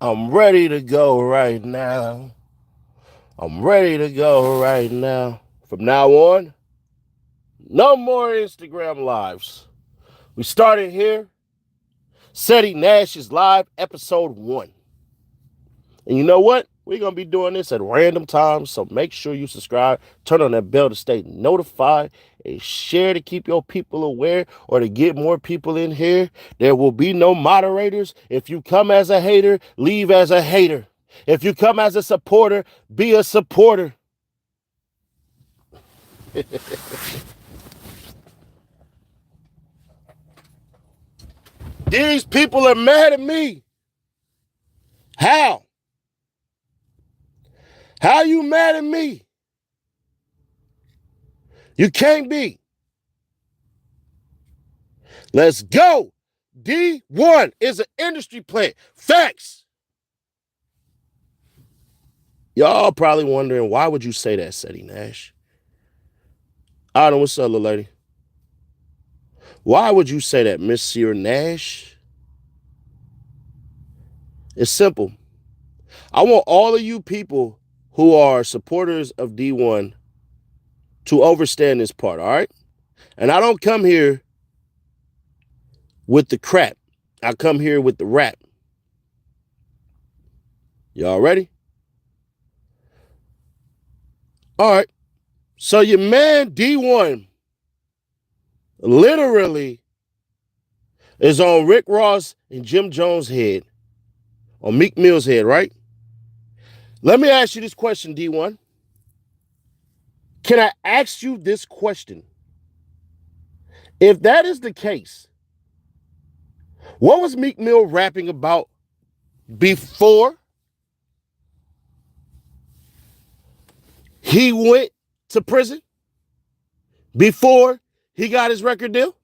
I'm ready to go right now. I'm ready to go right now. From now on, no more Instagram lives. We started here. Ceddy Nash is live, episode 1. And you know what? We're going to be doing this at random times, so make sure you subscribe, turn on that bell to stay notified, and share to keep your people aware or to get more people in here. There will be no moderators. If you come as a hater, leave as a hater. If you come as a supporter, be a supporter. These people are mad at me. How? How you mad at me? You can't be. Let's go. Dee-1 is an industry plant. Facts. Y'all probably wondering, why would you say that, Ceddy Nash? Adam, what's up, little lady? Why would you say that, Monsieur Nash? It's simple. I want all of you people who are supporters of Dee-1 to understand this part, all right? And I don't come here with the crap. I come here with the rap. Y'all ready? All right. So your man Dee-1 literally is on Rick Ross and Jim Jones' head, on Meek Mill's head, right? Let me ask you this question, Dee-1. Can I ask you this question? If that is the case, what was Meek Mill rapping about before he went to prison? Before he got his record deal?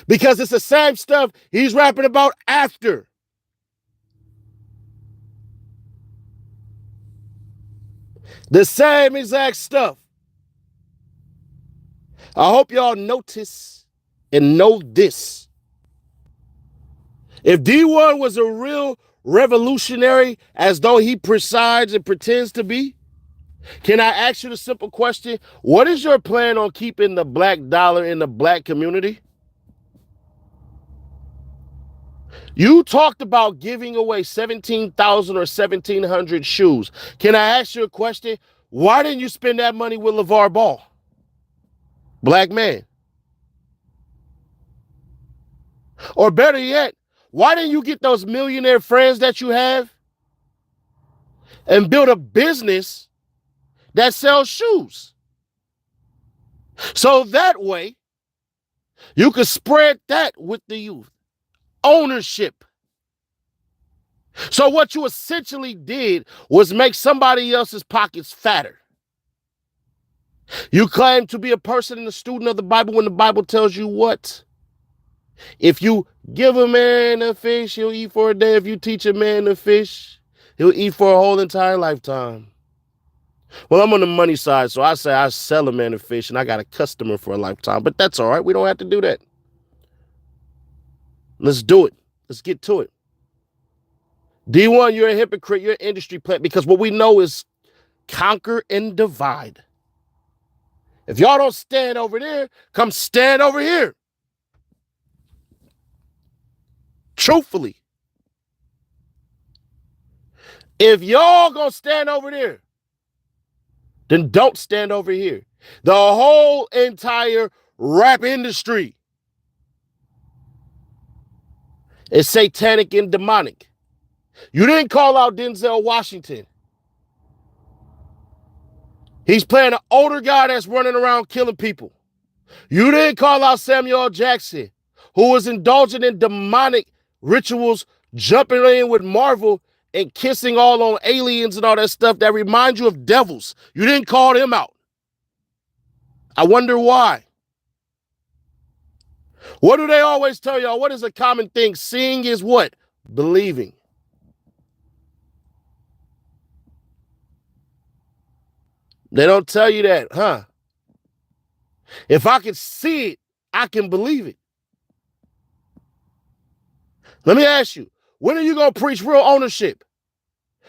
Because it's the same stuff he's rapping about after. The same exact stuff. I hope y'all notice and know this. If Dee-1 was a real revolutionary, as though he presides and pretends to be, can I ask you the simple question? What is your plan on keeping the black dollar in the black community? You talked about giving away 17,000 or 1,700 shoes. Can I ask you a question? Why didn't you spend that money with LeVar Ball? Black man. Or better yet, why didn't you get those millionaire friends that you have and build a business that sells shoes? So that way, you could spread that with the youth. Ownership. So what you essentially did was make somebody else's pockets fatter. You claim to be a person and a student of the Bible when the Bible tells you what? If you give a man a fish, he'll eat for a day. If you teach a man to fish, he'll eat for a whole entire lifetime. Well, I'm on the money side, so I say I sell a man a fish and I got a customer for a lifetime. But that's all right. We don't have to do that. Let's do it. Let's get to it. Dee-1, you're a hypocrite. You're an industry plant, because what we know is conquer and divide. If y'all don't stand over there, come stand over here. Truthfully. If y'all gonna stand over there, then don't stand over here. The whole entire rap industry is satanic and demonic. You didn't call out Denzel Washington. He's playing an older guy that's running around killing people. You didn't call out Samuel L. Jackson, who was indulging in demonic rituals, jumping in with Marvel and kissing all on aliens and all that stuff that reminds you of devils. You didn't call him out. I wonder why. What do they always tell y'all? What is a common thing? Seeing is what? Believing. They don't tell you that, huh? If I can see it, I can believe it. Let me ask you, when are you going to preach real ownership?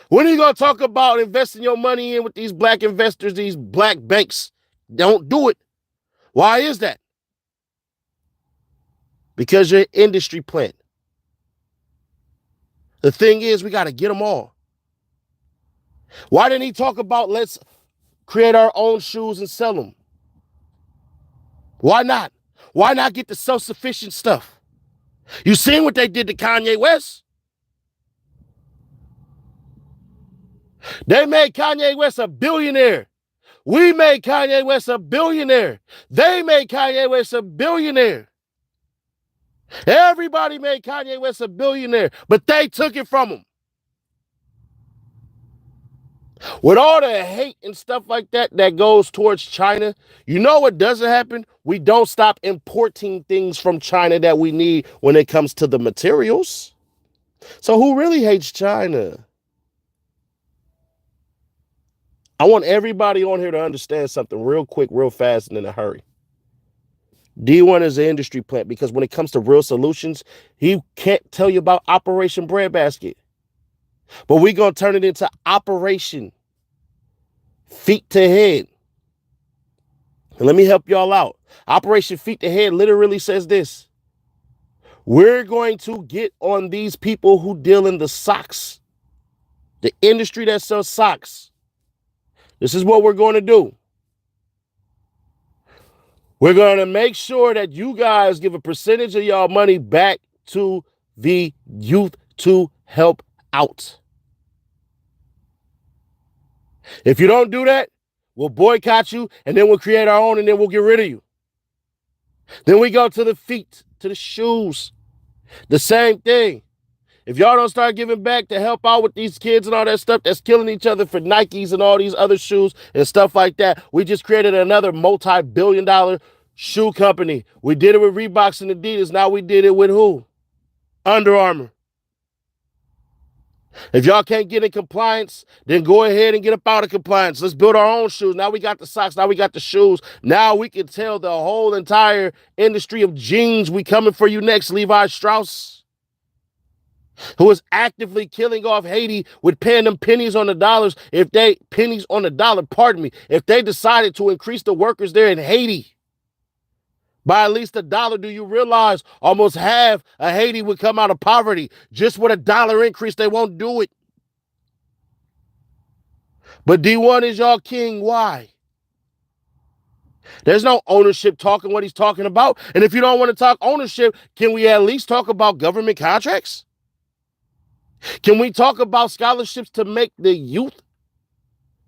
When are you going to talk about investing your money in with these black investors, these black banks? Don't do it. Why is that? Because you're an industry plant. The thing is, we got to get them all. Why didn't he talk about let's create our own shoes and sell them? Why not? Why not get the self-sufficient stuff? You seen what they did to Kanye West? They made Kanye West a billionaire. We made Kanye West a billionaire. They made Kanye West a billionaire. Everybody made Kanye West a billionaire, but they took it from him. With all the hate and stuff like that that goes towards China, you know what doesn't happen? We don't stop importing things from China that we need when it comes to the materials. So who really hates China? I want everybody on here to understand something real quick, real fast, and in a hurry. Dee-1 is an industry plant because when it comes to real solutions, he can't tell you about Operation Breadbasket. But we're going to turn it into Operation Feet to Head. And let me help y'all out. Operation Feet to Head literally says this. We're going to get on these people who deal in the socks, the industry that sells socks. This is what we're going to do. We're going to make sure that you guys give a percentage of y'all money back to the youth to help out. If you don't do that, we'll boycott you, and then we'll create our own, and then we'll get rid of you. Then we go to the feet, to the shoes. The same thing. If y'all don't start giving back to help out with these kids and all that stuff that's killing each other for Nikes and all these other shoes and stuff like that, we just created another multi-billion-dollar shoe company. We did it with Reeboks and Adidas. Now we did it with who? Under Armour. If y'all can't get in compliance, then go ahead and get up out of compliance. Let's build our own shoes. Now we got the socks. Now we got the shoes. Now we can tell the whole entire industry of jeans, we coming for you next, Levi Strauss, who is actively killing off Haiti with paying them pennies on the dollars. If they decided to increase the workers there in Haiti by at least $1, do you realize almost half of Haiti would come out of poverty? Just with $1 increase, they won't do it. But Dee-1 is y'all king. Why? There's no ownership talking what he's talking about. And if you don't want to talk ownership, can we at least talk about government contracts? Can we talk about scholarships to make the youth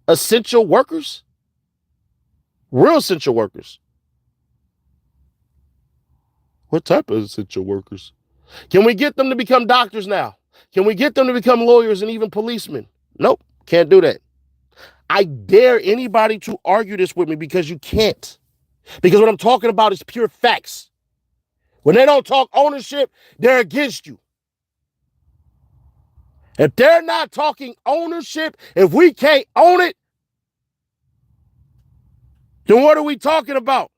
essential workers? Real essential workers. What type of essential workers? Can we get them to become doctors now? Can we get them to become lawyers and even policemen? Nope, can't do that. I dare anybody to argue this with me because you can't. Because what I'm talking about is pure facts. When they don't talk ownership, they're against you. If they're not talking ownership, if we can't own it, then what are we talking about?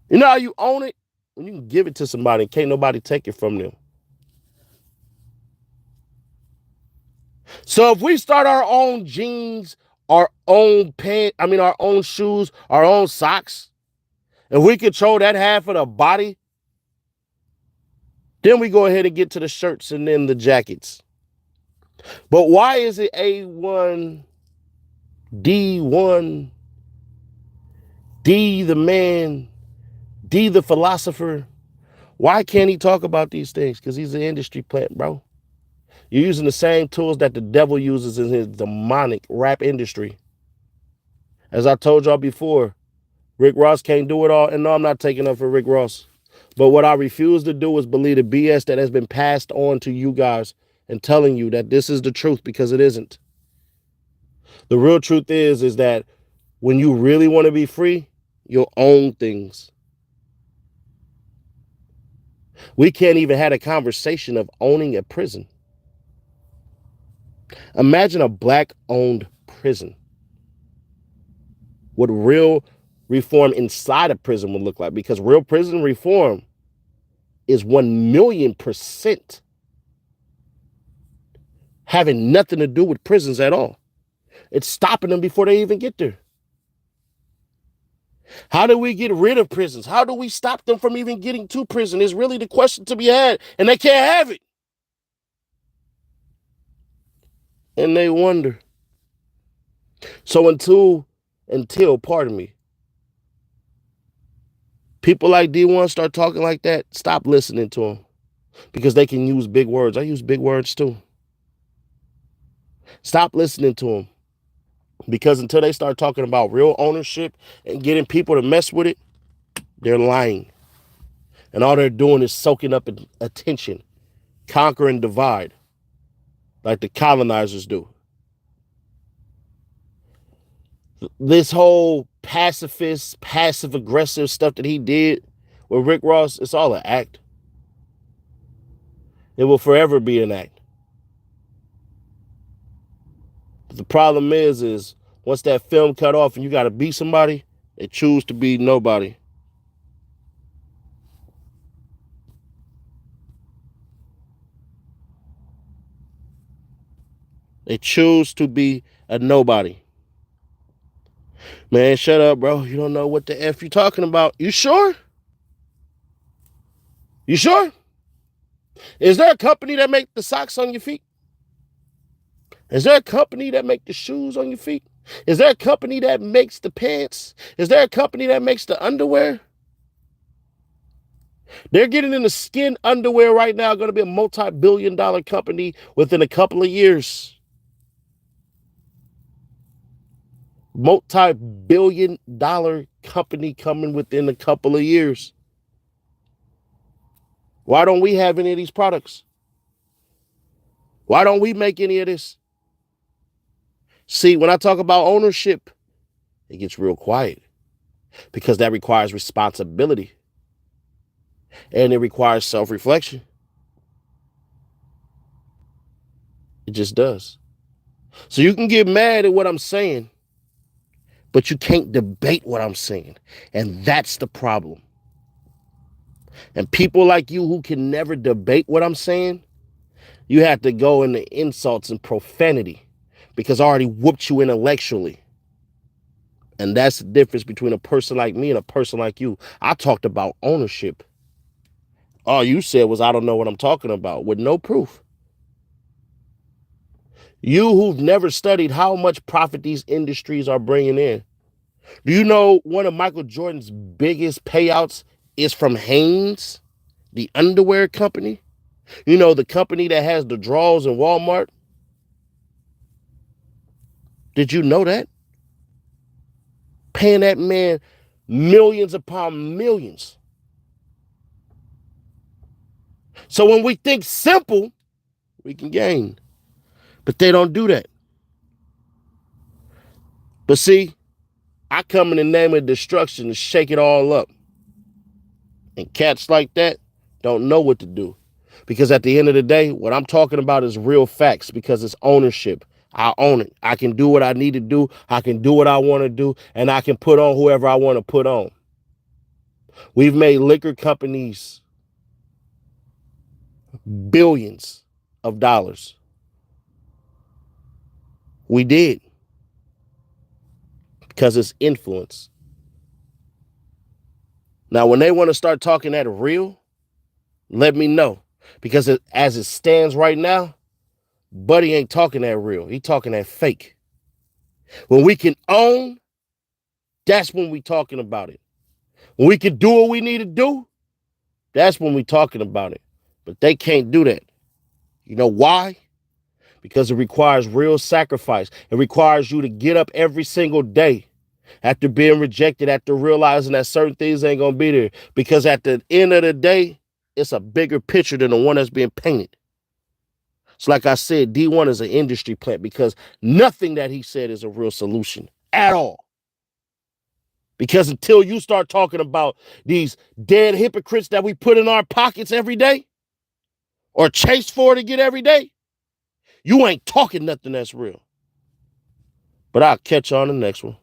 You know how you own it? When you can give it to somebody and can't nobody take it from them. So if we start our own jeans, our own our own shoes, our own socks, and we control that half of the body, then we go ahead and get to the shirts and then the jackets. But why is it A1, Dee-1, D the man, D the philosopher? Why can't he talk about these things? Because he's an industry plant, bro. You're using the same tools that the devil uses in his demonic rap industry. As I told y'all before, Rick Ross can't do it all. And no, I'm not taking up for Rick Ross. But what I refuse to do is believe the BS that has been passed on to you guys and telling you that this is the truth, because it isn't. The real truth is that when you really want to be free, you'll own things. We can't even have a conversation of owning a prison. Imagine a black-owned prison. What real reform inside a prison would look like, because real prison reform is 1,000,000%. having nothing to do with prisons at all. It's stopping them before they even get there. How do we get rid of prisons? How do we stop them from even getting to prison is really the question to be had, and they can't have it. And they wonder. So until, pardon me, people like Dee-1 start talking like that, stop listening to them because they can use big words. I use big words too. Stop listening to them because until they start talking about real ownership and getting people to mess with it, they're lying. And all they're doing is soaking up attention, conquer and divide like the colonizers do. This whole pacifist, passive aggressive stuff that he did with Rick Ross, it's all an act. It will forever be an act. But the problem is once that film cut off and you got to be somebody, they choose to be nobody. They choose to be a nobody. Man, shut up, bro. You don't know what the F you talking about. You sure? You sure? Is there a company that make the socks on your feet? Is there a company that make the shoes on your feet? Is there a company that makes the pants? Is there a company that makes the underwear? They're getting into skin underwear right now, going to be a multi-billion-dollar company within a couple of years. Multi-billion-dollar company coming within a couple of years. Why don't we have any of these products? Why don't we make any of this? See, when I talk about ownership, it gets real quiet because that requires responsibility and it requires self-reflection. It just does. So you can get mad at what I'm saying, but you can't debate what I'm saying. And that's the problem. And people like you who can never debate what I'm saying, you have to go into insults and profanity because I already whooped you intellectually. And that's the difference between a person like me and a person like you. I talked about ownership. All you said was, I don't know what I'm talking about, with no proof. You who've never studied how much profit these industries are bringing in. Do you know one of Michael Jordan's biggest payouts is from Hanes, the underwear company? You know, the company that has the drawers in Walmart? Did you know that? Paying that man millions upon millions. So when we think simple, we can gain. But they don't do that. But see, I come in the name of destruction to shake it all up. And cats like that don't know what to do. Because at the end of the day, what I'm talking about is real facts because it's ownership. I own it. I can do what I need to do. I can do what I want to do. And I can put on whoever I want to put on. We've made liquor companies billions of dollars. We did. Because it's influence. Now, when they want to start talking that real, let me know. Because as it stands right now, Buddy ain't talking that real. He talking that fake. When we can own, that's when we talking about it. When we can do what we need to do, that's when we talking about it. But they can't do that. You know why? Because it requires real sacrifice. It requires you to get up every single day after being rejected, after realizing that certain things ain't going to be there. Because at the end of the day, it's a bigger picture than the one that's being painted. So like I said, Dee-1 is an industry plant because nothing that he said is a real solution at all. Because until you start talking about these dead hypocrites that we put in our pockets every day or chase for to get every day, you ain't talking nothing that's real. But I'll catch you on the next one.